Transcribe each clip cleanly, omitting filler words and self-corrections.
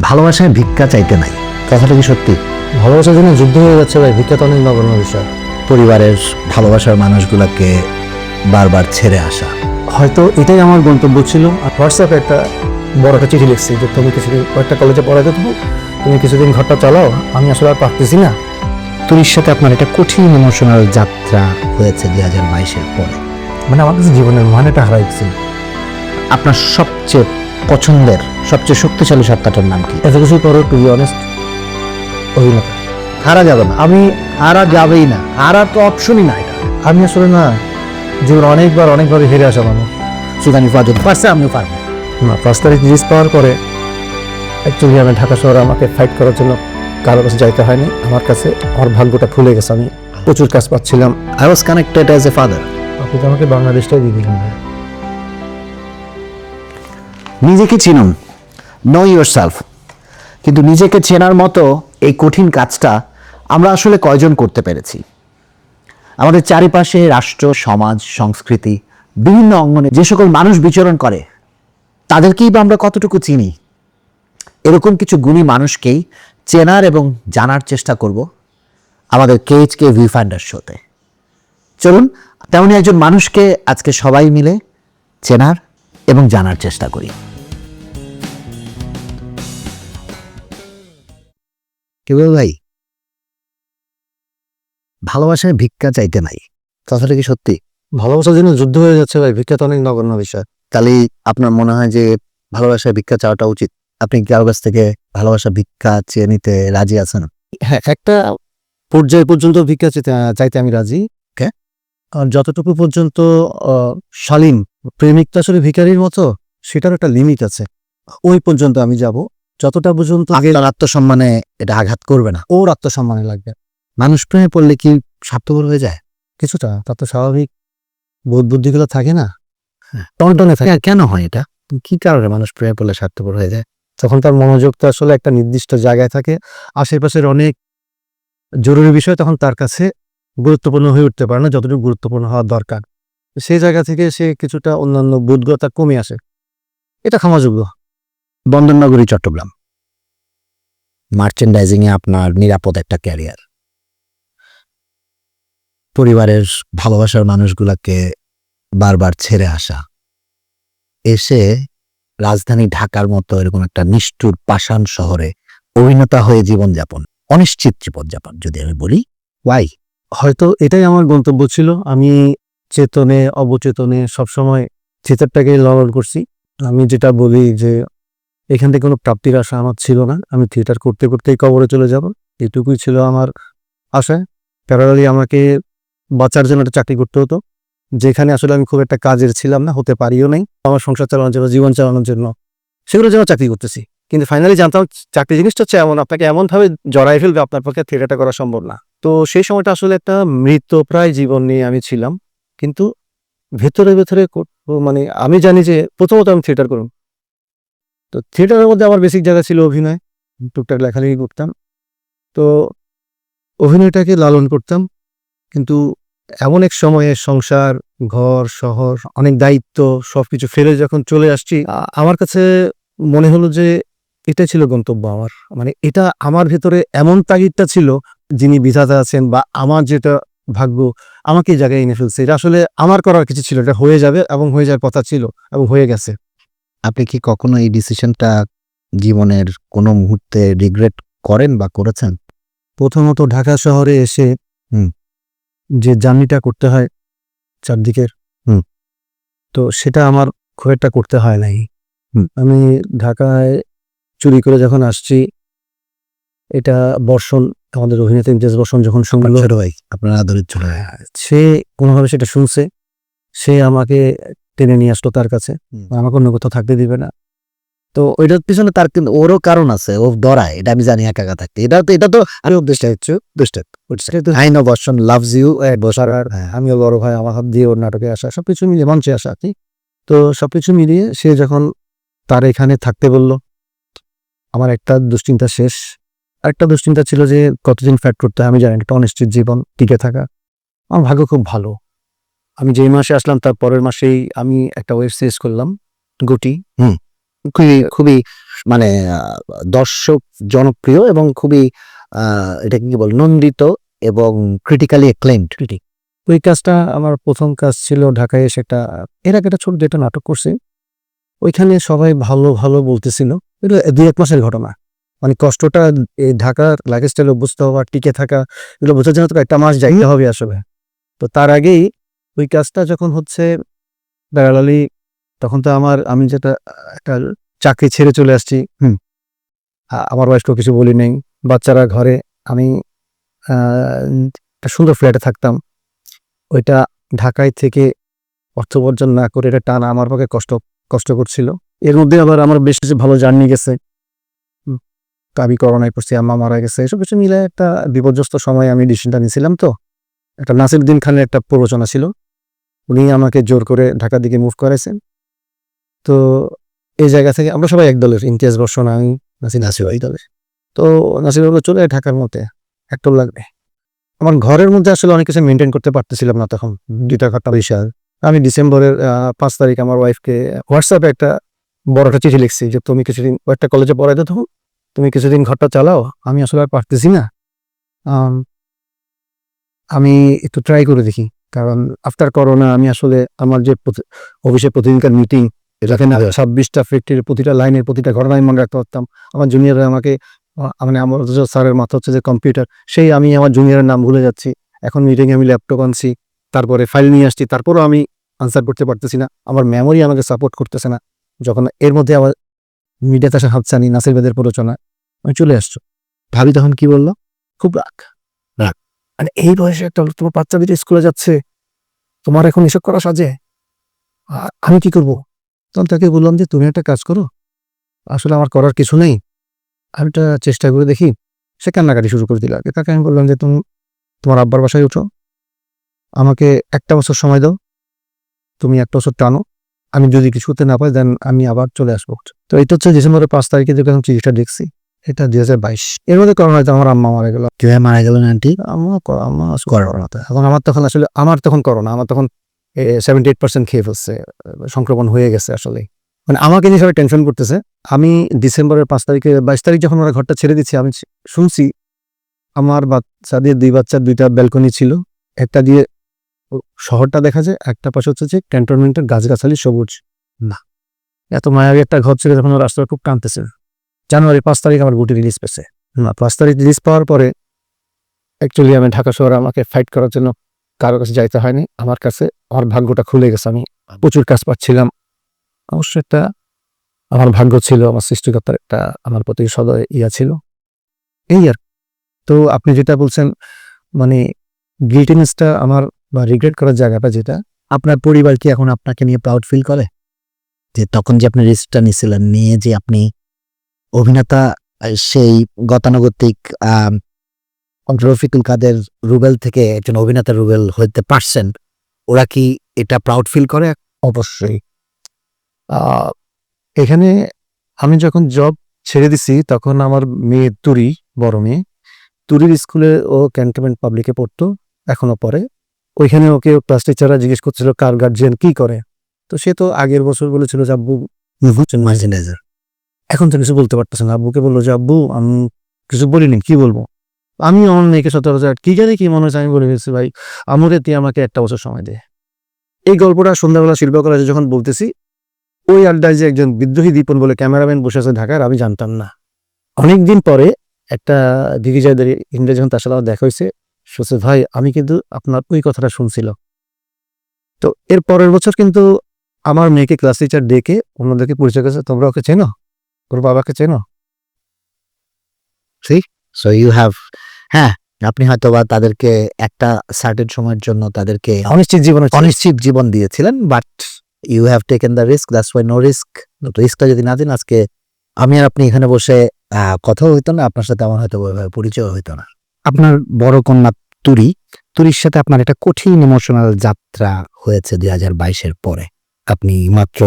ভালোবাসায় ভিক্ষা চাইতে নাই, কথাটা কি সত্যি? ভালোবাসার জন্য যুদ্ধ হয়ে যাচ্ছে ভাই, ভিক্ষা তো অনেক নগণ্য বিষয়। পরিবারের ভালোবাসার মানুষগুলোকে বারবার ছেড়ে আসা, হয়তো এটাই আমার গন্তব্য ছিল। আর হোয়াটসঅ্যাপে একটা বড় একটা চিঠি লিখছি যে তুমি কিছুদিন কয়েকটা কলেজে পড়াতে থাকো, তুমি কিছুদিন ঘরটা চালাও, আমি আসলে আর পারতেছি না। তুলির সাথে আপনার একটা কঠিন ইমোশনাল যাত্রা হয়েছে 2022-এর পরে। মানে আমার কাছে জীবনের মানেটা হারাই গেছিল। আপনার সবচেয়ে পছন্দের, সবচেয়ে শক্তিশালী সত্তাটার নাম কি? এত কিছু পরে টু বি অনেস্ট, অভিনেতা। হারা যাবে না, আমি হারা যাবেই না, হারার তো অপশনই না এটা। আমি আসলে না, জীবন অনেকভাবে হেরে আসা মানুষ। সুদানি ফাজুদ পারছে, আমিও পারবো। না, 5 তারিখ রিলিজ পাওয়ার পরে অ্যাকচুয়ালি আমি ঢাকা শহরে আমাকে ফাইট করার জন্য কারো কাছে যাইতে হয়নি। আমার কাছে আমার ভাগ্যটা খুলে গেছে, আমি প্রচুর কাজ পাচ্ছিলাম। I was connected as a father. আপনি তো আমাকে বাংলাদেশটাই দিয়ে দিলেন ভাই। নিজেকে চিনুন, নো ইউর সেলফ। কিন্তু নিজেকে চেনার মতো এই কঠিন কাজটা আমরা আসলে কয়জন করতে পেরেছি? আমাদের চারিপাশে রাষ্ট্র, সমাজ, সংস্কৃতি, বিভিন্ন অঙ্গনে যে সকল মানুষ বিচরণ করে তাদেরকেই বা আমরা কতটুকু চিনি? এরকম কিছু গুণী মানুষকেই চেনার এবং জানার চেষ্টা করব আমাদের KHK ভিউফাইন্ডার শোতে। চলুন তেমনই একজন মানুষকে আজকে সবাই মিলে চেনার এবং জানার চেষ্টা করি। কেউ ভাই, ভালোবাসায় ভিক্ষা চাইতে নাই, কথাটা কি সত্যি? ভালোবাসার জন্য যুদ্ধ হয়ে যাচ্ছে ভাই, ভিক্ষা তো অনেক নগণ্য বিষয়। তাহলে আপনার মনে হয় যে ভালোবাসায় ভিক্ষা চাওয়াটা উচিত? আপনি কি কারো কাছ থেকে ভালোবাসা ভিক্ষা চেয়ে নিতে রাজি আছেন? হ্যাঁ, একটা পর্যায় পর্যন্ত ভিক্ষা চাইতে আমি রাজি। Okay. আর যতটুকু পর্যন্ত শালীন প্রেমিক তো আসলে ভিখারির মতো, সেটার একটা লিমিট আছে। ওই পর্যন্ত আমি যাব, যতটা পর্যন্ত আপনার আত্মসম্মানে এটা আঘাত করবে না? ওর আত্মসম্মানে লাগবে। মানুষ প্রেমে পড়লে কি স্বার্থপর হয়ে যায়? কিছুটা, তার তো স্বাভাবিক বোধ বুদ্ধিগুলো থাকে না, হ্যাঁ। টনটনে থাকে। কেন হয় এটা? কি কারণে মানুষ প্রেমে পড়লে স্বার্থপর হয়ে যায়? তখন তার মনোযোগটা আসলে একটা নির্দিষ্ট জায়গায় থাকে, আশেপাশের অনেক জরুরি বিষয় তখন তার কাছে গুরুত্বপূর্ণ হয়ে উঠতে পারে না যতটুকু গুরুত্বপূর্ণ হওয়ার দরকার। সেই জায়গা থেকে সে কিছুটা অন্যান্য বোধগতা কমে আসে, এটা ক্ষমাযোগ্য। বন্দরনগরী, চট্টগ্রাম। মার্চেন্ডাইজিং এ আপনার নিরাপদ একটা ক্যারিয়ার। পরিবারের ভালোবাসার মানুষগুলাকে বারবার ছেড়ে আসা, এসে রাজধানী ঢাকার মতো এরকম একটা নিষ্ঠুর পাষাণ শহরে অভিনেতা হয়ে জীবনযাপন, অনিশ্চিত জীবনযাপন যদি আমি বলি। ওয়াই? হয়তো এটাই আমার গন্তব্য ছিল। আমি চেতনে অবচেতনে সবসময় থিয়েটারটাকে লালন করছি। আমি যেটা বলি যে এখান থেকে কোনো প্রাপ্তির আশা আমার ছিল না। আমি থিয়েটার করতে করতেই কবরে চলে যাব, এটুকুই ছিল আমার আশা। প্যারালালি আমাকে বাঁচার জন্য একটা চাকরি করতে হতো, যেখানে আসলে আমি খুব একটা কাজের ছিলাম না, হতে পারিও নাই। আমার সংসার চালানোর জন্য, জীবন চালানোর জন্য সেগুলোর জন্য চাকরি করতেছি। কিন্তু ফাইনালি জানতাম চাকরি জিনিসটা হচ্ছে এমন, আপনাকে এমনভাবে জড়াই ফেলবে আপনার পক্ষে থিয়েটারটা করা সম্ভব না। তো সেই সময়টা আসলে একটা মৃতপ্রায় জীবন নিয়ে আমি ছিলাম। কিন্তু ভেতরে ভেতরে মানে আমি জানি যে প্রথমত আমি থিয়েটার করুন। তো থিয়েটারের মধ্যে আমার বেসিক জায়গা ছিল অভিনয়, টুকটাক লেখালেখি করতাম। তো অভিনয়টাকে লালন করতাম, কিন্তু এমন এক সময়ে সংসার, ঘর, শহর, অনেক দায়িত্ব সবকিছু ফেলে যখন চলে আসছি, আমার কাছে মনে হলো যে এটা ছিল গন্তব্য আমার। মানে এটা আমার ভেতরে এমন তাগিদটা ছিল, যিনি বিধাতা আছেন বা আমার যেটা ভাগ্য আমাকে এই জায়গায় এনে ফেলছে, এটা আসলে আমার করার কিছু ছিল, এটা হয়ে যাবে এবং হয়ে যাওয়ার কথা ছিল এবং হয়ে গেছে। আপনি কি কখনো এই ডিসিশনটা জীবনের কোনো মুহূর্তে রিগ্রেট করেন বা করেছেন? প্রথমত ঢাকা শহরে এসে যে জার্নিটা করতে হয় চারদিকের, তো সেটা আমার খুব একটা করতে হয় নাই। আমি ঢাকায় চুরি করে যখন আসছি, এটা বর্ষণ, আমাদের অভিনেতা ইমতিয়াজ বর্ষণ যখন শুনলো, ছোট ভাই, আপনার আদরের ছোট ভাই। সে কোনোভাবে সেটা শুনছে, সে আমাকে টেনে নিয়ে আসলো তার কাছে, আমাকে অন্য কোথাও থাকতে দিবে না। তো ওইটার পিছনে তার কিন্তু ওরও কারণ আছে, ও ডরায়, এটা আমি জানি একা একা থাকতে। এটা তো আমি উদ্দেশ্য হচ্ছে আই নো বর্ষণ লাভস ইউ বসার। আমিও বড় ভাই, আমার হাত দিয়ে ওর নাটকে আসা, সবকিছু মিলিয়ে মঞ্চে আসা, তো সবকিছু মিলিয়ে সে যখন তার এখানে থাকতে বলল, আমার একটা দুশ্চিন্তা শেষ। আরেকটা দুশ্চিন্তা ছিল যে কতদিন ফ্যাট করতে হয় আমি জানি, একটা অনিশ্চিত জীবন, টিকে থাকা। আমার ভাগ্য খুব ভালো, আমি যেই মাসে আসলাম তার পরের মাসেই আমি একটা ওয়েব সিরিজ করলাম, গুটি। খুবই খুবই মানে দর্শক জনপ্রিয় এবং খুবই এটাকে কি বল নন্দিত এবং ক্রিটিক্যালি অ্যাক্লেইমড। ওই কাজটা আমার প্রথম কাজ ছিল ঢাকায় এসে একটা এর আগে একটা ছোট যেটা নাটক করছি, ওইখানে সবাই ভালো ভালো বলতেছিল। এটা 2-1 মাসের ঘটনা, মানে কষ্টটা এই ঢাকার লাইফস্টাইলে অভ্যস্ত হওয়া, টিকে থাকা, এগুলো বোঝার জন্য তো একটা মাস যাইতে হবে আসলে। তো তার আগেই ওই কাজটা যখন হচ্ছে প্যারালালি, তখন তো আমি যেটা একটা চাকরি ছেড়ে চলে আসছি, আমার ওয়াইফকেও কিছু বলি নাই, বাচ্চারা ঘরে, আমি একটা সুন্দর ফ্ল্যাটে থাকতাম। ওইটা ঢাকায় থেকে অর্থ উপার্জন না করে এটা টানা আমার পক্ষে কষ্ট করছিল। এর মধ্যে আবার আমার বেশ কিছু ভালো জার্নি গেছে। আমি করোনায় পড়ছি, আম্মা মারা গেছে, এসব কিছু মিলে একটা বিপর্যস্ত সময় আমি ডিসিশনটা নিয়েছিলাম। তো একটা নাসিরউদ্দিন খানের একটা প্ররোচনা ছিল, উনি আমাকে জোর করে ঢাকার দিকে মুভ করাইছেন। তো এই জায়গা থেকে আমরা সবাই এক দলের, ইমতিয়াজ বর্ষণ, আমি, নাসির ওই দলে। তো নাসির বললো চলে ঢাকার মধ্যে একটা লাগবে। আমার ঘরের মধ্যে আসলে অনেক কিছু মেনটেন করতে পারতেছিলাম না তখন, 2 টাকাটা বিশাল। আমি ডিসেম্বরের 5 তারিখ আমার ওয়াইফকে হোয়াটসঅ্যাপে একটা বড় একটা চিঠি লিখছি যে তুমি কিছুদিন, একটা কলেজে পড়াইতে তখন, তুমি কিছুদিন ঘরটা চালাও, আমি আসলে আর পারতেছি না, আমি একটু ট্রাই করে দেখি। কারণ আফটার করোনা আমি আসলে আমার যে অফিসে প্রতিদিনকার মিটিং, এটাকে না 26টা ফ্যাক্টরির প্রতিটা লাইনের প্রতিটা ঘটনায় মনে রাখতে পারতাম। আমার জুনিয়ররা আমাকে মানে আমার স্যারের মাথা হচ্ছে যে কম্পিউটার, সেই আমি আমার জুনিয়রের নাম ভুলে যাচ্ছি। এখন মিটিংয়ে আমি ল্যাপটপ আনছি, তারপরে ফাইল নিয়ে আসছি, তারপরও আমি আনসার করতে পারতেছি না, আমার মেমোরি আমাকে সাপোর্ট করতেছে না। যখন এর মধ্যে আবার মিডিয়াতে আসা হাতছানি, নাসির ভাইদের প্ররোচনা, আমি চলে আসছো। ভাবি তখন কি বললো, খুব রাগ, মানে এই বয়সে একটা তোমার বাচ্চা দুটো স্কুলে যাচ্ছে, তোমার এখন এসব করা সাজে, আমি কি করব? তখন তাকে বললাম যে তুমি একটা কাজ করো, আসলে আমার করার কিছু নেই, আমি একটা চেষ্টা করে দেখি। সে কান্নাকাটি শুরু করে দিল। আগে তাকে আমি বললাম যে তুমি তোমার আব্বার বাসায় উঠো, আমাকে 1টা বছর সময় দাও, তুমি 1 বছর টানো, আমি যদি কিছু করতে না পারি দেন আমি আবার চলে আসবো। তো এটা হচ্ছে ডিসেম্বরের 5 তারিখে যখন চিঠিটা দেখছি, এটা 2022। এর মধ্যে করোনাতে আমার আম্মা মারা গেল। কিভাবে মারা গেলেন আন্টি? আম্মা করোনাতে, এখন আমার তখন করোনা, আমার তখন 78% খেয়ে ফেলছে, সংক্রমণ হয়ে গেছে আসলে। মানে আমাকে নিয়ে সবাই টেনশন করতেছে। আমি ডিসেম্বরের 5 তারিখে, 22 তারিখ যখন ওরা ঘরটা ছেড়ে দিচ্ছে, আমি শুনছি আমার বাচ্চাদের 2 বাচ্চার 2টা ব্যালকনি ছিল, একটা দিয়ে শহরটা দেখা যায়, একটা পাশে হচ্ছে যে ক্যান্টনমেন্টের গাছগাছালি সবুজ। না, এত মায়াবী একটা ঘর ছেড়ে যখন রাস্তাটা খুব টানতেছে। জানুয়ারি 5 তারিখ আমার গুটি রিলিজ পেয়েছে। 5 তারিখ রিলিজ পাওয়ার পরে অ্যাকচুয়ালি আমি ঢাকা শহরে আমাকে ফাইট করার জন্য কারো কাছে যাইতে হয়নি, আমার কাছে আমার ভাগ্যটা খুলে গেছে। আমি প্রচুর কাজ পাচ্ছিলাম, অবশ্যই একটা আমার ভাগ্য ছিল, আমার সৃষ্টিকর্তার একটা আমার প্রতি সদয় ছিল, এই আর। তো আপনি যেটা বলছেন, মানে গিল্টিনেসটা আমার বা রিগ্রেট করার জায়গাটা যেটা, আপনার পরিবার কি এখন আপনাকে নিয়ে প্রাউড ফিল করে যে তখন যে আপনি রিস্কটা নিয়েছিলেন, নিয়ে যে আপনি অভিনেতা সেই গতানুগতিক রফিকুল কাদের রুবেল থেকে একজন অভিনেতা রুবেল হতে পারছেন, ওরা কি এটা প্রাউড ফিল করে? অবশ্যই। এখানে আমি যখন জব ছেড়ে দিছি তখন আমার মেয়ে তুরি, বড় মেয়ে তুরির স্কুলে, ও ক্যান্টনমেন্ট পাবলিকে পড়তো, এখনো পড়ে। ওইখানে ওকে ক্লাস টিচাররা জিজ্ঞেস করছিল কার গার্জিয়ান কি করে, তো সে তো আগের বছর বলেছিল যে আব্বু মার্চেন্ডাইজার। এখন তো কিছু বলতে পারতেছে না। আব্বুকে বললো যে আব্বু আমি কিছু বলিনি, কি বলবো। আমি আমার মেয়েকে সচরাচর কি জানি কি মনে হচ্ছে, আমি বলে গেছি ভাই আমরে তুই আমাকে 1টা বছর সময় দে। এই গল্পটা সন্ধ্যাবেলা শিল্পকলায় যখন বলতেছি, ওই আড্ডায় যে একজন বিদ্রোহী দীপন বলে ক্যামেরাম্যান বসে আছে ঢাকার, আমি জানতাম না। অনেকদিন পরে একটা দিগ্বিজয়দের ইন্ডিয়া যখন তার সাথে আমার দেখা হয়েছে, বলছে ভাই আমি কিন্তু আপনার ওই কথাটা শুনছিলাম। তো এর পরের বছর কিন্তু আমার মেয়েকে ক্লাস টিচার ডেকে অন্যদেরকে পরিচয় করেছে, তোমরা ওকে চেনো, ওর বাবাকে চেনো। সো ইউ হ্যাভ, হ্যাঁ, আপনি হয়তো বা তাদেরকে একটা সার্টেন সময়ের জন্য তাদেরকে অনিশ্চিত জীবন দিয়েছিলেন, but you have taken the risk, that's why no risk. রিস্কটা যদি না দিন, আজকে আমি আর আপনি এখানে বসে কথাও হইতো না, আপনার সাথে আমার হয়তো ওইভাবে পরিচয় হইতো না। আপনার বড় কন্যা তুরির সাথে আপনার একটা কঠিন ইমোশনাল যাত্রা হয়েছে 2022-এর পরে। আপনি মাত্র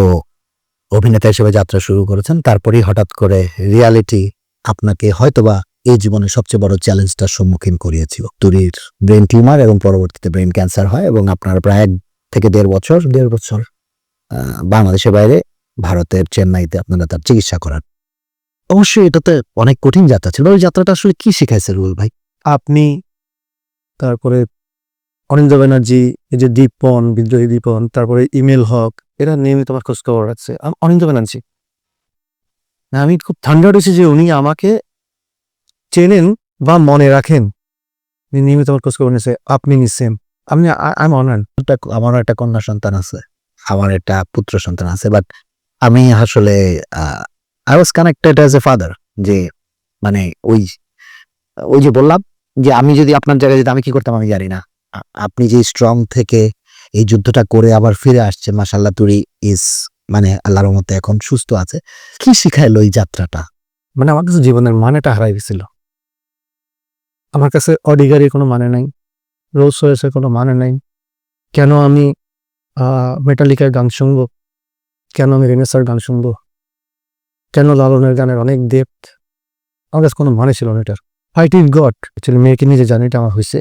অভিনেতা হিসেবে যাত্রা শুরু করেছেন, তারপরেই হঠাৎ করে রিয়ালিটি আপনাকে হয়তোবা এই জীবনের সবচেয়ে বড় চ্যালেঞ্জটার সম্মুখীন করিয়েছিল। তুরির ব্রেন টিউমার এবং পরবর্তীতে ব্রেন ক্যান্সার হয়, এবং আপনার প্রায় 1 থেকে 1.5 বছর বাংলাদেশের বাইরে ভারতের চেন্নাইতে আপনারা তার চিকিৎসা করান। অবশ্যই এটাতে অনেক কঠিন যাত্রা ছিল। ওই যাত্রাটা আসলে কি শিখাইছে রুবেল ভাই? আপনি, তারপরে অনিন্দ্য ব্যানার্জি, এই যে দীপন, বিদ্রোহী দীপন, তারপরে ইমেল হক, এরা নিয়মিত আমার খোঁজ খবর রাখছে। অনিন্দ্য ব্যানার্জি, আমি খুব ঠান্ডা হয়েছি যে উনি আমাকে চেনেন বা মনে রাখেন, উনি নিয়মিত আমার খোঁজ খবর নিচ্ছে। আপনি নিচ্ছেন, আপনি আই এম অনার্ড। আমারও একটা কন্যা সন্তান আছে, আমার একটা পুত্র সন্তান আছে, বাট আমি আসলে I was connected as a father. যে মানে ওই ওই যে বললাম যে আমি যদি আপনার জায়গায় যেতাম আমি কি করতাম আমি জানি না। আপনি যে স্ট্রং থেকে এই যুদ্ধটা করে আবার ফিরে আসছে, মাশাআল্লাহ, তুরি ইজ মানে আল্লাহর রহমতে এখন সুস্থ আছে। কি শিখাইলো এই যাত্রাটা? মানে আমার কাছে জীবনের মানেটা হারাই গেছিল। আমার কাছে অডি গাড়ির কোনো মানে নাই, রোলস রয়েসের কোনো মানে নাই। কেন আমি মেটালিকার গান শুনবো, কেন আমি রেনেসার গান শুনবো, কেন লালনের গানের অনেক ডেপথ, আমার কাছে কোনো মানে ছিল না এটার। ফাইট ইজ গড, অ্যাকচুয়ালি মেয়েকে নিজে জানি এটা আমার হয়েছে।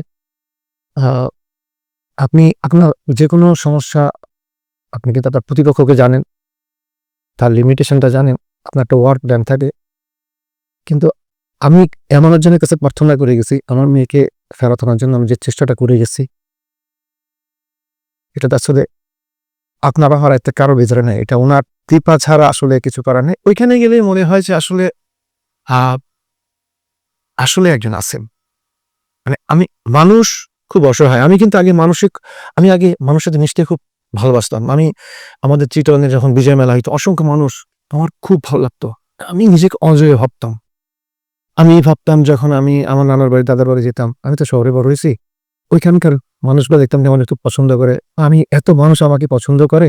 আপনি আপনার যে কোনো সমস্যা, আপনি কিন্তু আপনার প্রতিপক্ষকে জানেন, তার লিমিটেশনটা জানেন, আপনার একটা ওয়ার্ক প্ল্যান থাকে। কিন্তু আমি এমন একজনের কাছে প্রার্থনা করে গেছি, আমার মেয়েকে ফেরত আনার জন্য আমি যে চেষ্টাটা করে গেছি, এটা তো আসলে আপনারা হারাইতে কারো ভিতরে নেই, এটা ওনার কৃপা ছাড়া আসলে কিছু করার নেই। ওইখানে গেলে মনে হয় যে আসলে আসলে একজন আছেন। মানে আমি মানুষ খুব অসহায়। আমি কিন্তু আগে আমি আগে মানুষের সাথে মিশতে খুব ভালোবাসতাম। আমি আমাদের চিটনে যখন বিজয় মেলা হইতো, অসংখ্য মানুষ, আমার খুব ভালো লাগতো। আমি নিজেকে অজয় ভাবতাম। আমি ভাবতাম যখন আমি আমার নানার বাড়ি দাদার বাড়ি যেতাম, আমি তো শহরে বড় হয়েছি, ওইখানকার মানুষগুলো দেখতাম যে আমার একটু পছন্দ করে, আমি এত মানুষ আমাকে পছন্দ করে,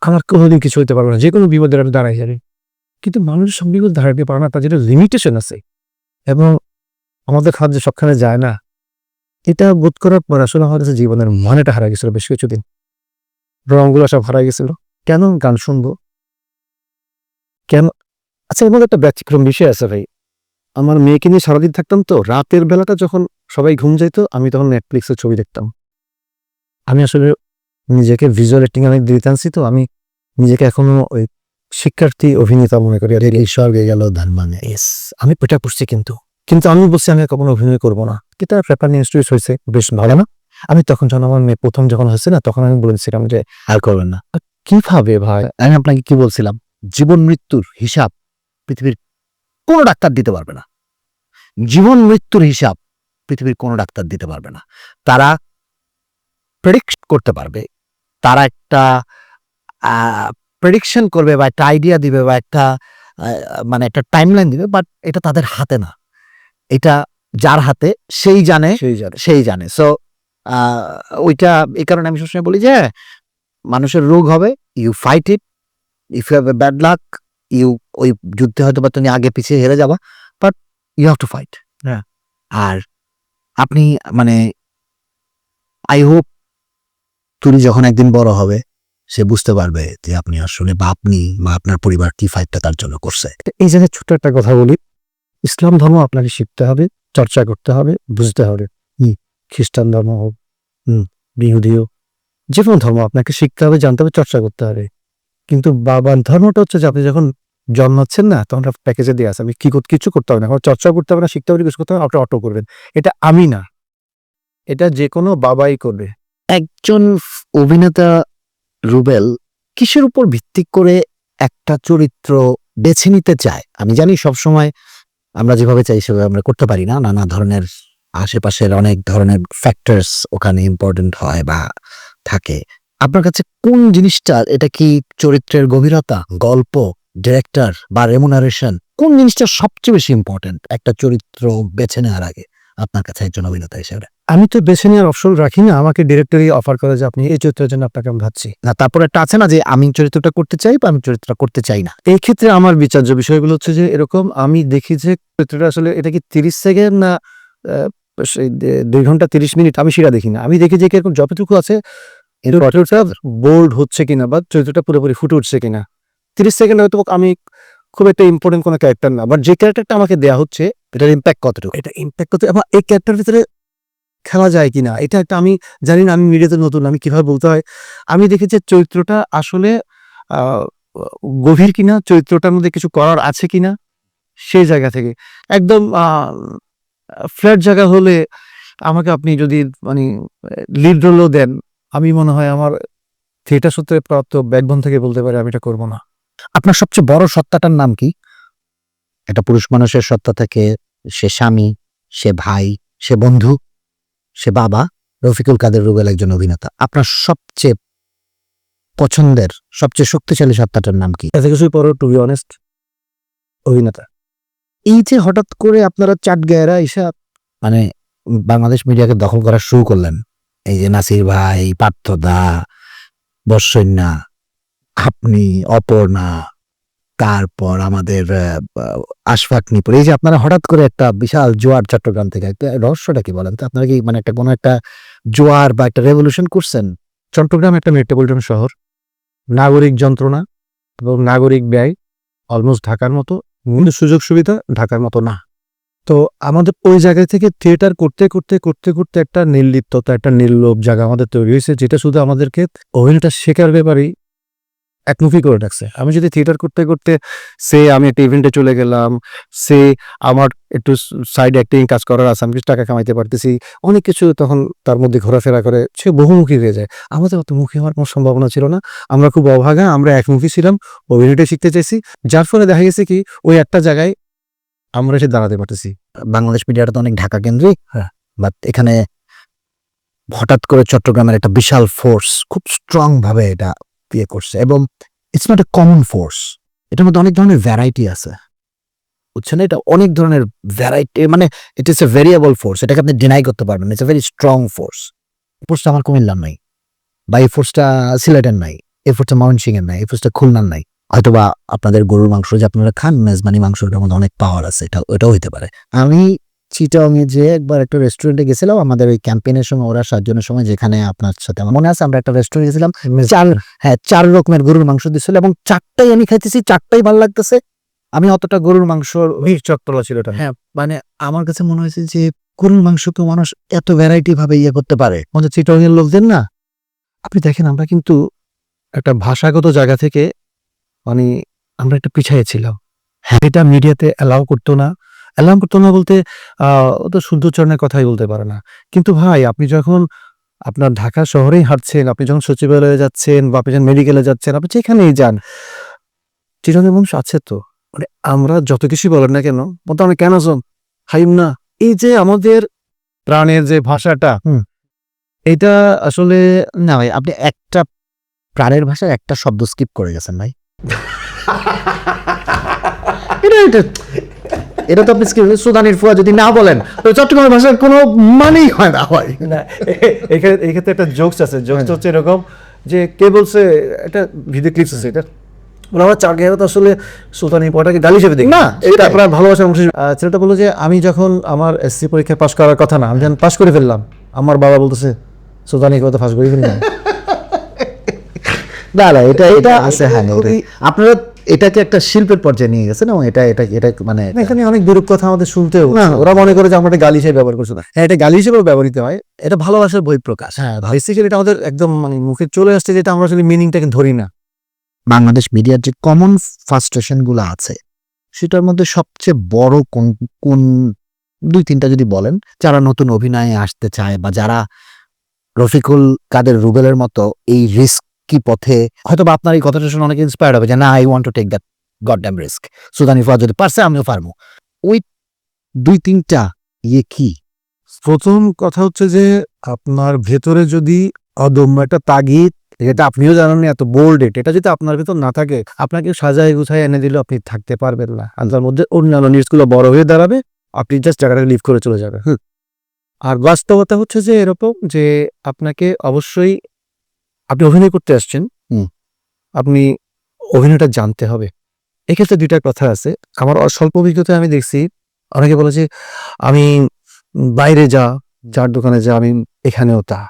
আমার কোনোদিন কিছু হইতে পারবে না, যে কোনো বিপদের আমি দাঁড়াই যাবে। কিন্তু মানুষের সব বিপদ দাঁড়াতে পারে না, তার যেটা লিমিটেশন আছে, এবং আমাদের খাদ্য সবখানে যায় না। এটা বোধ করার পর আসলে আমার কাছে জীবনের মানেটা হারা গেছিল। বেশ কিছুদিন রঙগুলো সব হারা গেছিল। কেন গান শুনবো, কেন? আচ্ছা, এর মধ্যে একটা ব্যতিক্রম বিষয় আছে ভাই। আমার মেয়েকে নিয়ে সারাদিন থাকতাম, তো রাতের বেলাটা যখন সবাই ঘুম যাইতো, আমি তখন নেটফ্লিক্সের ছবি দেখতাম। আমি আসলে নিজেকে ভিজুয়াল অ্যাক্টিং অনেক দিতে আনছি, তো আমি নিজেকে এখনো ওই শিক্ষার্থী অভিনেতা মনে করি। আর এই স্বর্গে গেল ধান মানে। আমি এটা করছি, কিন্তু কিন্তু আমি বলছি আমি আর কখনো অভিনয় করবো না। কিন্তু পেপার নিউজ হয়েছে, বেশ ভালো না? আমি তখন যখন আমার মেয়ে প্রথম যখন হয়েছে না, তখন আমি বলেছিলাম যে আর করবেন না। কিভাবে ভাই, আমি আপনাকে কি বলছিলাম, জীবন মৃত্যুর হিসাব পৃথিবীর কোনো ডাক্তার দিতে পারবে না। জীবন মৃত্যুর হিসাব পৃথিবীর কোনো ডাক্তার দিতে পারবে না। তারা প্রেডিক্ট করতে পারবে, তারা একটা প্রেডিকশন করবে বা একটা আইডিয়া দিবে বা একটা মানে একটা টাইমলাইন দিবে, বাট এটা তাদের হাতে না। এটা যার হাতে সেই জানে, সেই জানে। সো ওইটা এই কারণে আমি সবসময় বলি যে মানুষের রোগ হবে, you fight it. If you have a bad luck, you ওই যুদ্ধে হয়তো বা তুমি আগে পিছিয়ে হেরে যাবা, but you have to fight. হ্যাঁ। আর আপনি মানে আই হোপ তুলি যখন একদিন বড় হবে সে বুঝতে পারবে যে আপনি আসলে বা আপনি বা আপনার পরিবার কি ফাইটটা তার জন্য করছে। এই জায়গায় ছোট্ট একটা কথা বলি, ইসলাম ধর্ম আপনাকে শিখতে হবে, চর্চা করতে হবে, বুঝতে হবে। খ্রিস্টান ধর্ম হোক, ইহুদি হোক, যে কোনো ধর্ম আপনাকে শিখতে হবে, জানতে হবে, চর্চা করতে হবে। কিন্তু বাবার ধর্মটা হচ্ছে যে আপনি যখন জন্মাচ্ছেন না, তখন প্যাকেজে দিয়ে আছে, আমি কিছু করতে হবে না, চর্চা করতে হবে না, শিখতে হবে, কিছু করতে হবে, আপনি অটো করবেন। এটা আমি না, এটা যে কোনো বাবাই করবে। একজন অভিনেতা রুবেল কিসের উপর ভিত্তি করে একটা চরিত্র বেছে নিতে চায়? আমি জানি সবসময় আমরা যেভাবে চাই সেভাবে আমরা করতে পারি না, নানা ধরনের আশেপাশের অনেক ধরনের ফ্যাক্টরস ওখানে ইম্পর্টেন্ট হয় বা থাকে। আপনার কাছে কোন জিনিসটা, এটা কি চরিত্রের গভীরতা, গল্প, ডিরেক্টর বা রেমুনারেশন, কোন জিনিসটা সবচেয়ে বেশি ইম্পর্টেন্ট একটা চরিত্র বেছে নেওয়ার আগে আপনার কাছে একজন অভিনেতা হিসেবে? আমি তো বেছে নেওয়ার অপশন রাখি না, আমাকে ডিরেক্টরই অফার করে যে আপনি এই চরিত্রের জন্য আপনাকে আমি ভাবছি। না, তারপরে একটা আছে না যে আমি চরিত্রটা করতে চাই বা আমি চরিত্রটা করতে চাই না। এই ক্ষেত্রে আমার বিচার্য বিষয়গুলো হচ্ছে যে এরকম, আমি দেখি যে চরিত্রটা আসলে এটা কি 30 সেকেন্ড না 2 ঘন্টা 30 মিনিট, আমি সেটা দেখি না। আমি দেখি যে এরকম যতটুকু আছে চরিত্রটা বোল্ড হচ্ছে কিনা বা চরিত্রটা পুরোপুরি ফুটে উঠছে কিনা। 30 সেকেন্ড হয়তো আমি খুব একটা ইম্পর্টেন্ট কোনো ক্যারেক্টার না, বাট যে ক্যারেক্টারটা আমাকে দেওয়া হচ্ছে এটার ইম্প্যাক্ট কতটুকু, এটা ইম্প্যাক্ট করতে, আমার এই ক্যারেক্টার ভিতরে খেলা যায় কিনা, এটা একটা আমি জানি না, আমি মিডিয়াতে নতুন, আমি কিভাবে বলতে হয়। আমি দেখি যে চরিত্রটা আসলে গভীর কিনা, চরিত্রটার মধ্যে কিছু করার আছে কিনা, সেই জায়গা থেকে একদম ফ্ল্যাট জায়গা হলে আমাকে আপনি যদি মানে লিড রোলও দেন, আমি মনে হয় আমার থিয়েটার সূত্রে প্রাপ্ত ব্যাকবোন থেকে বলতে পারি আমি এটা করবো না। আপনার সবচেয়ে বড় সত্তাটার নাম কি? একটা পুরুষ মানুষের সত্তা থেকে, সে স্বামী, সে ভাই, সে বন্ধু, সে বাবা। রফিকুল কাদের রুবেল একজন অভিনেতা। আপনার সবচেয়ে পছন্দের, সবচেয়ে শক্তিশালী সত্তাটার নাম কি? এত কিছুই পরে টু বি অনেস্ট অভিনেতা। এই যে হঠাৎ করে আপনারা চাটগাঁয়েরা এসে মানে বাংলাদেশ মিডিয়াকে দখল করা শুরু করলেন, এই যে নাসির ভাই, পার্থদা, বর্ষণ্যা, আপনি, অপর্ণা, তারপর আমাদের আশফাক নিপুর, এই যে আপনারা হঠাৎ করে একটা বিশাল জোয়ার চট্টগ্রাম থেকে, একটা রহস্যটা কি বলেন তো? আপনারা কি মানে একটা কোনো একটা জোয়ার বা একটা রেভলিউশন করছেন? চট্টগ্রাম একটা মেট্রোপলিটন শহর, নাগরিক যন্ত্রণা এবং নাগরিক ব্যয় অলমোস্ট ঢাকার মতো, কিন্তু সুযোগ সুবিধা ঢাকার মতো না। তো আমাদের ওই জায়গা থেকে থিয়েটার করতে করতে করতে করতে একটা নির্লিপ্ততা, একটা নির্লোভ জায়গা আমাদের তৈরি হয়েছে, যেটা শুধু আমাদেরকে অভিনয়টা শেখার ব্যাপারেই একমুখী করে রাখছে। আমি যদি থিয়েটার করতে করতে আমি একটা ইভেন্টে চলে গেলাম, আমার একটু সাইড অ্যাক্টিং কাজ করার আছে, আমি কিছু টাকা কামাইতে পারতেছি, অনেক কিছু তখন তার মধ্যে ঘোরাফেরা করে, সে বহুমুখী হয়ে যায়। আমাদের অত মুখী হওয়ার কোনো সম্ভাবনা ছিল না। আমরা খুব অভাগা, আমরা একমুখী ছিলাম, অভিনয়টা শিখতে চাইছি, যার ফলে দেখা গেছে কি ওই একটা জায়গায় আমরা এসে দাঁড়াতে পারতেছি। বাংলাদেশ মিডিয়াটা তো অনেক ঢাকা কেন্দ্রিক, হ্যাঁ। বাট এখানে হঠাৎ করে চট্টগ্রামের একটা বিশাল ফোর্স খুব স্ট্রং ভাবে এটা ইয়ে করছে, এবং it's not a common force. এটার মধ্যে অনেক ধরনের ভ্যারাইটি আছে, বুঝছেন? এটা অনেক ধরনের ভ্যারাইটি, মানে ইট ইস এ ভেরিয়েবল ফোর্স, এটাকে আপনি ডিনাই করতে পারবেন। It's a very strong force. ফোর্সটা আমার কুমিল্লার নাই, বা এই ফোর্সটা সিলেটের নাই, এই ফোর্সটা ময়মনসিংহ এর নাই, এই ফোর্সটা খুলনার নাই। হয়তোবা আপনাদের গরুর মাংস যে আপনারা খান, মেজবানি মাংসটার মধ্যে অনেক পাওয়ার আছে, এটাও হইতে পারে। আমি চিটাংয়ে যে একবার একটা রেস্টুরেন্টে গেছিলাম আমাদের ওই ক্যাম্পেইনের সময়, ওরা 7 জনের সময়, যেখানে আপনার সাথে আমার মনে আছে আমরা একটা রেস্টুরেন্টে গেছিলাম, 4 রকমের গরুর মাংস দিছিল, এবং 4টাই আমি খাইতেছি, 4টাই ভালো লাগতেছে। আমি অতটা গরুর মাংস চট্টলা ছিল এটা। হ্যাঁ, মানে আমার কাছে মনে হয়েছে যে গরুর মাংস তো মানুষ এত ভ্যারাইটি ভাবে ইয়ে করতে পারে। আমাদের চিটংয়ের লোকদের না, আপনি দেখেন আমরা কিন্তু একটা ভাষাগত জায়গা থেকে মানে আমরা একটা পিছায়ে ছিলাম। হ্যাঁ, এটা মিডিয়াতে অ্যালাউ করতো না বলতে ও তো শুদ্ধ উচ্চারণের কথাই বলতে পারে না। কিন্তু ভাই আপনি যখন আপনার ঢাকা শহরেই হাঁটছেন, আপনি যখন সচিবালয়ে যাচ্ছেন বা আপনি যখন মেডিকেলে যাচ্ছেন, আপনি যেখানেই যান, চিটংয়ের মানুষ আছে তো। মানে আমরা যত কিছুই বলেন না কেন, মোটামুটি কেন হাইম না, এই যে আমাদের প্রাণের যে ভাষাটা, এটা আসলে না ভাই, আপনি একটা প্রাণের ভাষার একটা শব্দ স্কিপ করে গেছেন ভাই। এটা তো আপনি সুদানির ফুয়া যদি না বলেন, তো চট্টগ্রামের ভাষার কোনো মানেই হয় না ভাই। না, এই ক্ষেত্রে একটা জোকস আছে। জোকসটা হচ্ছে এরকম যে কে বলছে, একটা ভিডিও ক্লিপস আছে, এটা বলে আমরা চারগাঁয়ের তো আসলে সুলতানি পড়াটাকে গালি হিসেবে দেখি না, এটা আপনার ভালোবাসার অংশ। ছেলেটা বললো যে আমি যখন আমার এসসি পরীক্ষায় পাশ করার কথা না, আমি যখন পাশ করে ফেললাম, আমার বাবা বলতেছে সুলতানি কথা পাশ করে ফেললাম। না না, এটা আছে। হ্যাঁ, আপনারা এটাকে একটা শিল্পের পর্যায়ে নিয়ে গেছেন, এবং এটা মানে এখানে অনেক বিরূপ কথা আমাদের শুনতেও, ওরা মনে করে যে আমরা এটা গালি হিসেবে ব্যবহার করছি না। হ্যাঁ, এটা গালি হিসেবেও ব্যবহৃত হয়, এটা ভালোবাসার বহিঃপ্রকাশ। হ্যাঁ, বেসিক্যালি এটা আমাদের একদম মানে মুখে চলে আসছে, যেটা আমরা আসলে মিনিংটাকে ধরি না। বাংলাদেশ মিডিয়ার যে কমন ফ্রাস্ট্রেশন গুলো আছে, সেটার মধ্যে সবচেয়ে বড় কোন 2-3টা যদি বলেন, যারা নতুন অভিনয়ে আসতে চায় বা যারা রফিকুল কাদের রুবেলের মতো এই রিস্কি পথে, হয়তো বা আপনার এই কথাটা শুনে অনেকে ইন্সপায়ার্ড হবে যে না, I want to take that goddamn risk. সুদানি ফুয়া যদি পারছে, আমিও পারবো। ওই 2-3টা ইয়ে কি? প্রথম কথা হচ্ছে যে আপনার ভেতরে যদি অদম্য একটা তাগিদ, এটা আপনিও জানেন না, এত বোল্ড এটা যদি আপনার ভেতর না থাকে, আপনাকে সাজায় গুছায় এনে দিলেও আপনি থাকতে পারবেন না। আর তার মধ্যে অন্যান্য নিউজগুলো বড় হয়ে দাঁড়াবে, আপনি জাস্ট জায়গাটাকে লিভ করে চলে যাবে। আর বাস্তবতা হচ্ছে যে এরকম যে আপনাকে অবশ্যই, আপনি অভিনয় করতে আসছেন, আপনি অভিনয়টা জানতে হবে। এক্ষেত্রে 2টা কথা আছে। আমার স্বল্প অভিজ্ঞতায় আমি দেখছি, অনেকে বলে যে আমি বাইরে যার দোকানে যা, আমি এখানেও তা।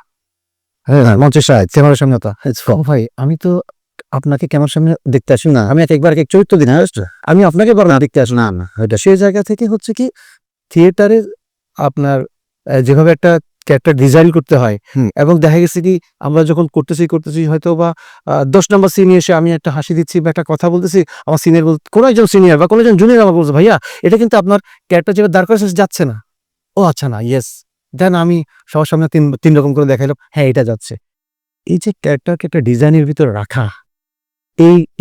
হ্যাঁ, মঞ্চের সাহেব ক্যামেরার সামনে তা। ভাই আমি তো আপনাকে ক্যামেরার সামনে দেখতে আসি না, আমি একবার এক চরিত্র দিন, আমি আপনাকে বড় না দেখতে আসি না। এটা সেই জায়গা থেকে হচ্ছে কি থিয়েটারের আপনার যেভাবে একটা ক্যারেক্টার ডিজাইন করতে হয়। হুম। এবং দেখা গেছে কি আমরা যখন করতেছি হয়তো বা 10 নাম্বার সিনে এসে আমি একটা হাসি দিচ্ছি বা একটা কথা বলতেছি, আমার সিনিয়র কোনো একজন সিনিয়র বা কোনো একজন জুনিয়র আমার বলছে, ভাইয়া এটা কিন্তু আপনার ক্যারেক্টার যেভাবে দাঁড় করেছে যাচ্ছে না। ও আচ্ছা না, ইয়েস। দেন আমি সবার সামনে ৩ রকম করে দেখাইলাম, হ্যাঁ এটা যাচ্ছে। এই যে ক্যারেক্টারকে একটা ডিজাইনের ভিতরে রাখা,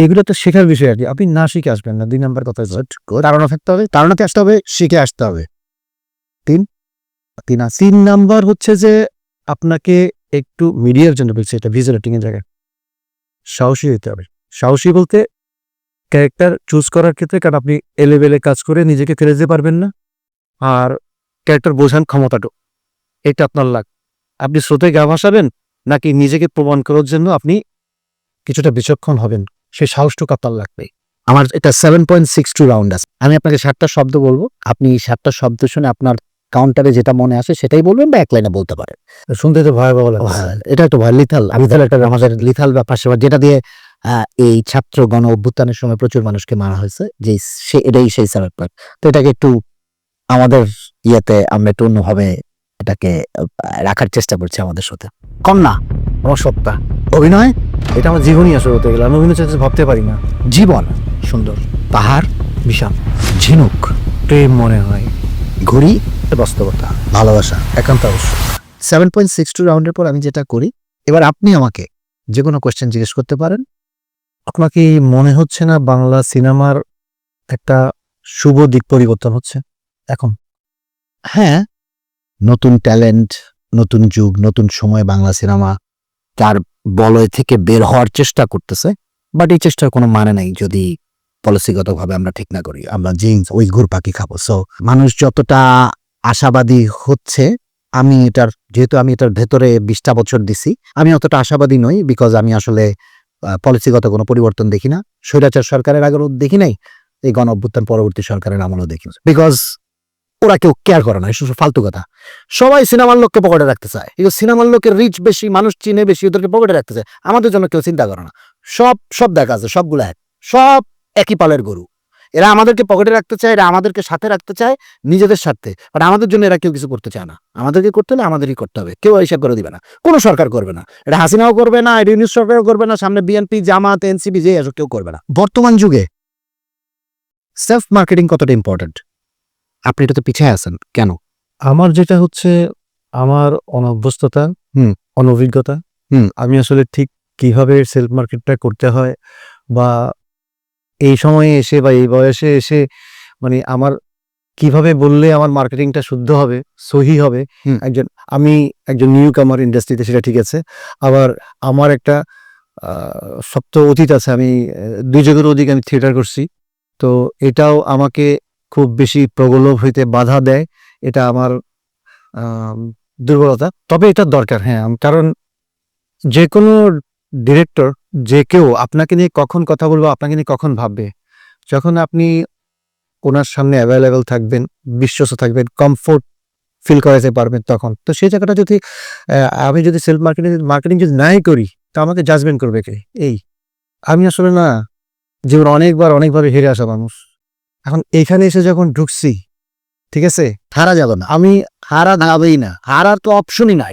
এগুলো তো শেখার বিষয় আরকি। আপনি না শিখে আসবেন না। ২ নাম্বার কথা হচ্ছে তাড়না থাকতে হবে, তাড়নাতে আসতে হবে, শিখে আসতে হবে। ৩ নাম্বার হচ্ছে যে আপনাকে একটু মিডিয়ার জন্য বলছি, এটা ভিজুয়াল অ্যাক্টিং এর জায়গায় সাহসী হইতে হবে। সাহসী বলতে ক্যারেক্টার চুজ করার ক্ষেত্রে, কারণ আপনি এ লেভেলে কাজ করে নিজেকে ফেলে দিতে পারবেন না। আর ক্যারেক্টার বোঝান ক্ষমতাটুকু, এটা আপনার আপনি স্রোতে গা ভাসাবেন নাকি নিজেকে প্রমাণ করার জন্য আপনি কিছুটা বিচক্ষণ হবেন, সেই সাহসটুকু আপনার লাগবে। আমার এটা 7.62 রাউন্ড আছে। আমি আপনাকে 7টা শব্দ বলবো, আপনি 7টা শব্দ শুনে আপনার কাউন্টারে যেটা মনে আসে সেটাই বলবেন বা এক লাইনে বলতে পারেন। শুনতে তো ভয়াবহ লাগছে। এটা একটু ভয় লিথাল একটা আমাদের লিথাল ব্যাপার সেবা, যেটা দিয়ে এই ছাত্র গণ অভ্যুত্থানের সময় প্রচুর মানুষকে মারা হয়েছে, যে এটাই সেই ব্যাপার। তো এটাকে একটু আমাদের ইয়েতে আমরা একটু অন্যভাবে এটাকে রাখার চেষ্টা করছি আমাদের সাথে। কন্যা, আমার সত্তা, অভিনয়, এটা আমার জীবনই আসলে হতে গেলে আমি অভিনয় চাইতে ভাবতে পারি না। জীবন, সুন্দর, পাহাড়, বিশাল, ঝিনুক, প্রেম মনে হয়, ঘুড়ি, বাস্তবতা, ভালোবাসা। একান্ত আবশ্যক। 7.62 রাউন্ডের পর আমি যেটা করি, এবার আপনি আমাকে যে কোনো কোয়েশ্চেন জিজ্ঞেস করতে পারেন। আপনার কি মনে হচ্ছে না বাংলা সিনেমার একটা শুভ দিক পরিবর্তন হচ্ছে এখন? হ্যাঁ, নতুন ট্যালেন্ট, নতুন যুগ, নতুন সময় বাংলা সিনেমা তার বলয় থেকে বের হওয়ার চেষ্টা করতেছে। বাট এই চেষ্টার কোনো মানে নাই যদি পলিসিগতভাবে আমরা ঠিক না করি। আমরা জিন্স ওই ঘুর পাখি খাবো। সো মানুষ যতটা আশাবাদী হচ্ছে, যেহেতু আমি এটার ভেতরে 20টা বছর দিছি, আমি অতটা আশাবাদী নই। বিকজ আমি আসলে পলিসিগত কোনো পরিবর্তন দেখি না। স্বৈরাচার সরকারের আগেও দেখি নাই, এই গণ অভ্যুত্থান পরবর্তী সরকারের আমলও দেখি না। বিকজ ওরা কেউ কেয়ার করে না, এসব ফালতু কথা। সবাই সিনেমার লোককে পকেটে রাখতে চায়। এগুলো সিনেমার লোকের রিচ বেশি, মানুষ চিনে বেশি, ওদেরকে পকেটে রাখতে চায়। আমাদের জন্য কেউ চিন্তা করে না। সব দেখা আছে, সবগুলো এক, সব একই পালের গরু। এরা আমাদেরকে পকেটে রাখতে চায়, এরা আমাদেরকে সাথে রাখতে চায় নিজেদের স্বার্থে। বাট আমাদের জন্য এরা কেউ কিছু করতে চায় না। আমাদেরকে করতে হলে আমাদেরই করতে হবে, কেউ হিসাব করে দিবে না, কোনো সরকার করবে না। এটা হাসিনাও করবে না, এটা ইউনিস সরকারও করবে না, সামনে বিএনপি, জামাত, এনসিপি যে এসব কেউ করবে না। বর্তমান যুগে সেলফ মার্কেটিং কতটা ইম্পর্টেন্ট? আপনি এটাতে পিছিয়ে আছেন কেন? আমার যেটা হচ্ছে আমার অনভ্যস্ততা, অনভিজ্ঞতা। আমি আসলে ঠিক কিভাবে সেলফ মার্কেটটা করতে হয় বা এই সময়ে এসে বা এই বয়সে এসে মানে আমার কিভাবে বললে আমার মার্কেটিংটা শুদ্ধ হবে, সহি হবে। আমি একজন নিউ কামার ইন্ডাস্ট্রিতে, সেটা ঠিক আছে। আবার আমার একটা সপ্ত অতীত আছে। আমি 2 যুগের অধিক আমি থিয়েটার করছি। তো এটাও আমাকে খুব বেশি প্রগল্ভ হইতে বাধা দেয়। এটা আমার দুর্বলতা। তবে এটা দরকার, হ্যাঁ। কারণ যে কোনো ডিরেক্টর, যে কেউ আপনাকে নিয়ে কখন কথা বলবো, আপনাকে নিয়ে কখন ভাববে, যখন আপনি ওনার সামনে অ্যাভেলেবেল থাকবেন, বিশ্বস্ত থাকবেন, কমফোর্ট ফিল করাতে পারবেন তখন। তো সেই জায়গাটা যদি আমি যদি সেলফ মার্কেটিং যদি নাই করি, তো আমাকে জাজমেন্ট করবে কে? আমি আসলে না, জীবন অনেকভাবে হেরে আসা মানুষ। এখন এইখানে এসে যখন ঢুকছি, ঠিক আছে, হারা যাবে না, আমি হারা যাবেই না। হারার তো অপশনই না।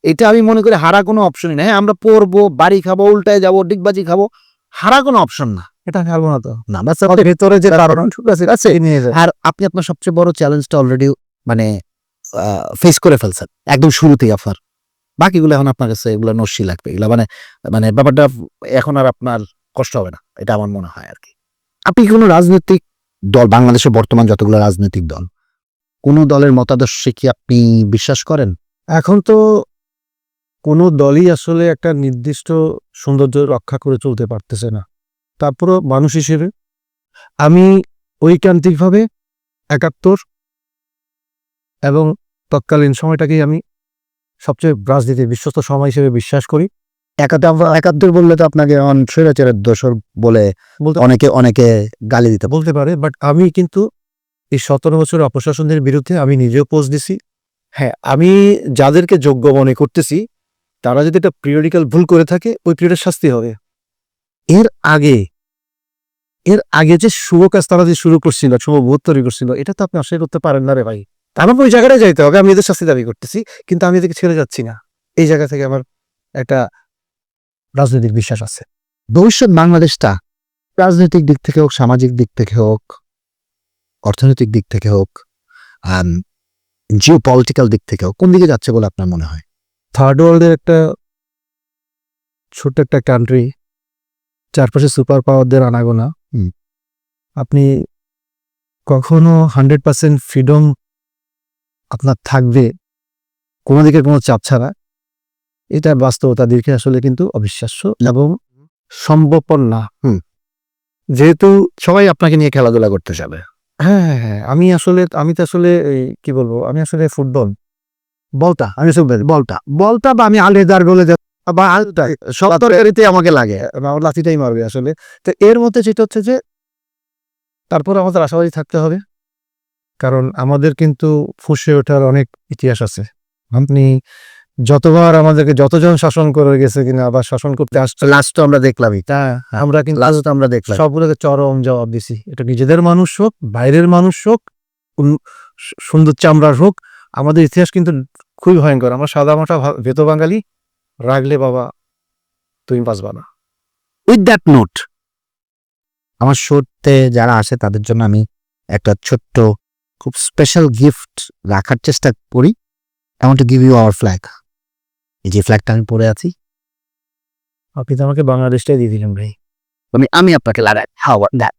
এটা আমি মনে করি হারা কোনো অপশনই না। হ্যাঁ, আমরা পড়বো, বাড়ি খাবো, উল্টায় যাবো, ডিগবাজি খাবো, হারা কোনো অপশন না। এটা হারবো না তো। না, বাস ভেতরে যে কারণ আছে নিয়ে যায়। আর আপনি আপনার সবচেয়ে বড় চ্যালেঞ্জটা অলরেডি মানে ফেস করে ফেলছেন একদম শুরুতেই আপনার। বাকিগুলো এখন আপনার কাছে এগুলো নস্যি লাগবে। এগুলো মানে ব্যাপারটা এখন আর আপনার কষ্ট হবে না, এটা আমার মনে হয় আর কি। আপনি কোনো রাজনৈতিক দল, বাংলাদেশে বর্তমান যতগুলো রাজনৈতিক দল, কোন দলের মতাদর্শে কি আপনি বিশ্বাস করেন? এখন তো কোনো দলই আসলে একটা নির্দিষ্ট সৌন্দর্য রক্ষা করে চলতে পারতেছে না। তারপরও মানুষ হিসেবে আমি ঐকান্তিকভাবে ৭১ এবং তৎকালীন সময়টাকেই আমি সবচেয়ে রাজনীতির বিশ্বস্ত সময় হিসেবে বিশ্বাস করি। ৭১ বললে তো আপনাকে স্বৈরাচারের দোসর বলে অনেকে গালি দিতে বলতে পারে, বাট আমি কিন্তু এই ১৭ বছরের অপশাসনের বিরুদ্ধে আমি নিজেও পোস্ট দিছি। হ্যাঁ, আমি যাদেরকে যোগ্য মনে করতেছি, তারা যদি একটা পিরিয়ডিক্যাল ভুল করে থাকে, ওই পিরিয়ডের শাস্তি হবে। এর আগে যে শুভ কাজ তারা যে শুরু করছিল, শুভ বোধ তৈরি করছিল, এটা তো আপনি আশাই করতে পারেন না রে ভাই। আমার ওই জায়গাটায় যাইতে হবে, আমি এদের শাস্তি দাবি করতেছি, কিন্তু আমি এদেরকে ছেড়ে যাচ্ছি না। এই জায়গা থেকে আমার একটা রাজনৈতিক বিশ্বাস আছে। ভবিষ্যৎ বাংলাদেশটা রাজনৈতিক দিক থেকে হোক, সামাজিক দিক থেকে হোক, অর্থনৈতিক দিক থেকে হোক, জিও পলিটিক্যাল দিক থেকে হোক, কোন দিকে যাচ্ছে বলে আপনার মনে হয়? থার্ড ওয়ার্ল্ডের একটা ছোট্ট একটা কান্ট্রি, চারপাশে সুপার পাওয়ারদের আনাগোনা। হুম। আপনি কখনো 100% ফ্রিডম আপনার থাকবে কোনো দিকে কোনো চাপ ছাড়া, এটা বাস্তবতা দিকে আসলে কিন্তু অবিশ্বাস্য এবং সম্ভবপর না। যেহেতু সবাই আপনাকে নিয়ে খেলাধুলা করতে যাবে। হ্যাঁ, আমি তো আসলে কি বলবো, আমি আসলে ফুটবল বলটা, আমি বলটা বা আমি আলেদার গোলে বা সব তরকারিতে আমাকে লাগে। আমার লাথিটাই মারবে আসলে। তো এর মধ্যে যেটা হচ্ছে যে তারপর আমাদের আশাবাদী থাকতে হবে, কারণ আমাদের কিন্তু ফুঁসে ওঠার অনেক ইতিহাস আছে। আপনি যতবার আমাদেরকে যতজন শাসন করে গেছে কিনা আবার শাসন করতে আসছে, লাস্ট তো আমরা দেখলামই, তা আমরা কিন্তু লাস্ট আমরা দেখলাম। সবগুলোকে চরম জবাব দিছি। এটা নিজেদের মানুষ হোক, বাইরের মানুষ হোক, সুন্দর চামড়ার হোক, আমাদের ইতিহাস কিন্তু খুবই ভয়ঙ্কর। আমরা সাদা মাটা ভেত বাঙালি, রাগলে বাবা তুমি বাঁচবা না। উইথ দ্যাট নোট, আমার শোতে যারা আসে তাদের জন্য আমি একটা ছোট্ট খুব স্পেশাল গিফট রাখার চেষ্টা করি। I want to give you our flag. এই যে ফ্ল্যাগটা আমি পরে আছি, আপনি তো আমাকে বাংলাদেশটাই দিয়ে দিলেন ভাই। আমি আপনাকে লাগাই। How about that?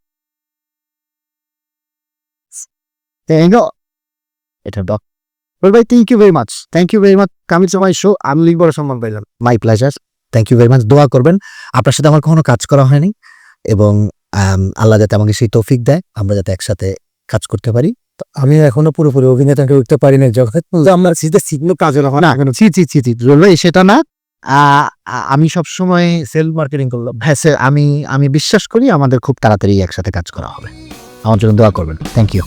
এটা দাও। ভাই, thank you very much, thank you very much coming to my show. আমি লিখ বড় সম্মান পাইলাম। My pleasure, thank you very much. দোয়া করবেন, আপনার সাথে আমার কখনো কাজ করা হয়নি, এবং আল্লাহ যাতে আমাকে সেই তৌফিক দেয়, আমরা যাতে একসাথে কাজ করতে পারি। আমি এখনো পুরোপুরি অভিনেতাকে উঠতে পারি না, যখন আমার সিটে সিগনো কাজ হলো না এখনো। সেটা না। আমি সবসময় সেলফ মার্কেটিং করলাম। হ্যাঁ স্যার, আমি বিশ্বাস করি আমাদের খুব তাড়াতাড়ি একসাথে কাজ করা হবে। আমার জন্য দোয়া করবেন। Thank you.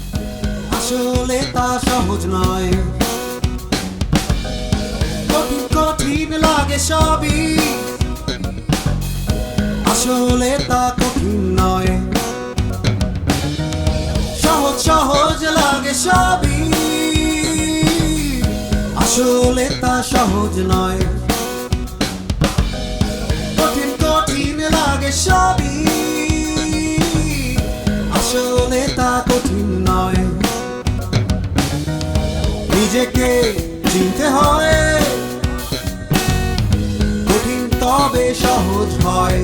আসলে তা সহজ নয়, কঠিন কঠিন লাগে সবই। আসলে তা কঠিন নয়, সহজ সহজ লাগে সবই। আসলে তা সহজ নয়, কঠিন কঠিন লাগে সবই। আসলে তা কঠিন নয়, নিজেকে চিনতে হয়, কঠিন তবে সহজ হয়।